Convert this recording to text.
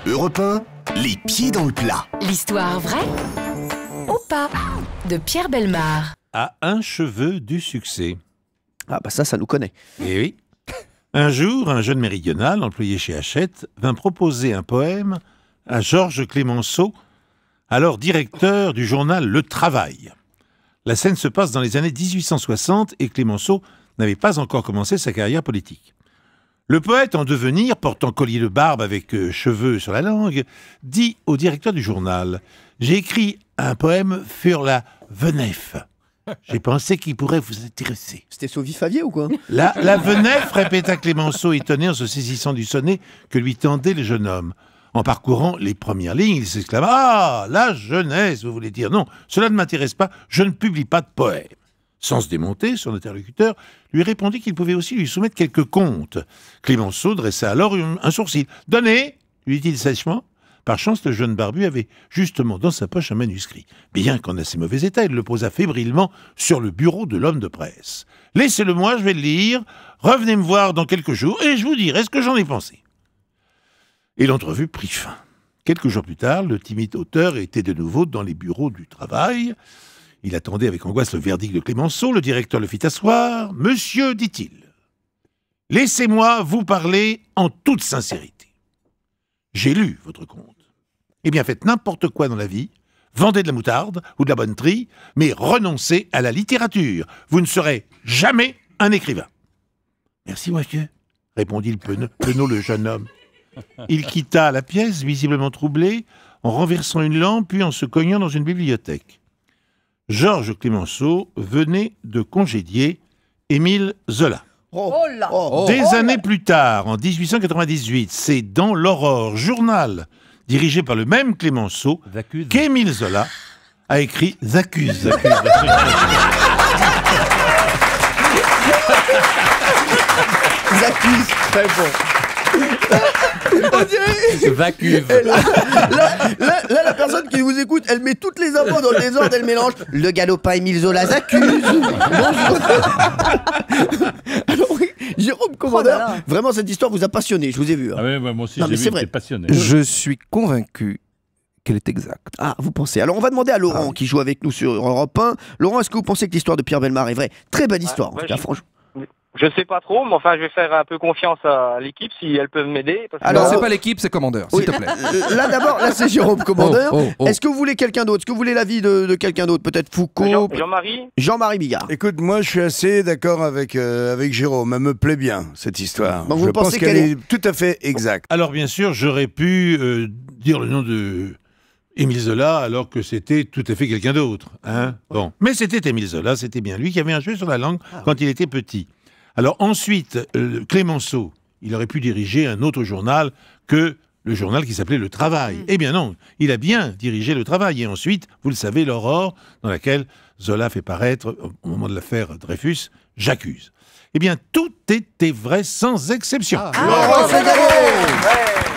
Europe 1, les pieds dans le plat. L'histoire vraie ou pas de Pierre Bellemare. À un cheveu du succès. Ah bah ça nous connaît. Eh oui. Un jour, un jeune méridional, employé chez Hachette, vint proposer un poème à Georges Clemenceau, alors directeur du journal Le Travail. La scène se passe dans les années 1860 et Clemenceau n'avait pas encore commencé sa carrière politique. Le poète en devenir, portant collier de barbe avec cheveux sur la langue, dit au directeur du journal « J'ai écrit un poème sur la Venef. J'ai pensé qu'il pourrait vous intéresser. » C'était Sauvy Favier ou quoi? La Venef, répéta Clemenceau étonné en se saisissant du sonnet que lui tendait le jeune homme. En parcourant les premières lignes, il s'exclama « Ah, la jeunesse, vous voulez dire? Non, cela ne m'intéresse pas, je ne publie pas de poème. » Sans se démonter, son interlocuteur lui répondit qu'il pouvait aussi lui soumettre quelques contes. Clemenceau dressa alors un sourcil. « Donnez !» lui dit-il sèchement. Par chance, le jeune barbu avait justement dans sa poche un manuscrit. Bien qu'en assez mauvais état, il le posa fébrilement sur le bureau de l'homme de presse. « Laissez-le-moi, je vais le lire. Revenez me voir dans quelques jours et je vous dirai ce que j'en ai pensé. » Et l'entrevue prit fin. Quelques jours plus tard, le timide auteur était de nouveau dans les bureaux du travail. Il attendait avec angoisse le verdict de Clemenceau. Le directeur le fit asseoir. « Monsieur, dit-il, laissez-moi vous parler en toute sincérité. J'ai lu votre conte. Eh bien, faites n'importe quoi dans la vie, vendez de la moutarde ou de la bonne trie, mais renoncez à la littérature. Vous ne serez jamais un écrivain. »« Merci, monsieur, » répondit le penaud le jeune homme. Il quitta la pièce, visiblement troublé, en renversant une lampe, puis en se cognant dans une bibliothèque. Georges Clemenceau venait de congédier Émile Zola. Des années plus tard, en 1898, c'est dans l'Aurore, journal dirigé par le même Clemenceau, qu'Émile Zola a écrit J'accuse. J'accuse, très bon. On dirait... Vacuve. Là, la personne qui vous écoute, elle met toutes les infos dans le désordre, elle mélange le galopin Émile Zola s'accuse. Bonjour. Alors oui, Jérôme Commandeur, vraiment cette histoire vous a passionné, je vous ai vu. Hein. Ah oui, moi aussi, Non, mais j'ai c'est vu, vrai. j'étais passionné. Je suis convaincu qu'elle est exacte. Ah, vous pensez. Alors on va demander à Laurent qui joue avec nous sur Europe 1. Laurent, est-ce que vous pensez que l'histoire de Pierre Bellemare est vraie? Très belle histoire, en tout cas, franchement. Je sais pas trop, mais enfin, je vais faire un peu confiance à l'équipe si elles peuvent m'aider. Parce que... Alors, c'est pas l'équipe, c'est Commandeur, s'il te plaît. Là, d'abord, là, c'est Jérôme Commandeur. Oh. Est-ce que vous voulez quelqu'un d'autre? Est-ce que vous voulez l'avis de quelqu'un d'autre? Peut-être Foucault? Jean-Marie? Jean-Marie Bigard. Écoute, moi je suis assez d'accord avec Jérôme, elle me plaît bien cette histoire. Donc, vous je pensez pense qu'elle qu'elle est tout à fait exacte. Alors bien sûr, j'aurais pu dire le nom de Émile Zola alors que c'était tout à fait quelqu'un d'autre. Hein, bon. Mais c'était Émile Zola, c'était bien lui qui avait un jeu sur la langue quand il était petit. Alors ensuite, Clemenceau, il aurait pu diriger un autre journal que le journal qui s'appelait Le Travail. Eh bien non, il a bien dirigé Le Travail. Et ensuite, vous le savez, l'Aurore, dans laquelle Zola fait paraître, au moment de l'affaire Dreyfus, J'accuse. Eh bien, tout était vrai sans exception. Laurent Figaro.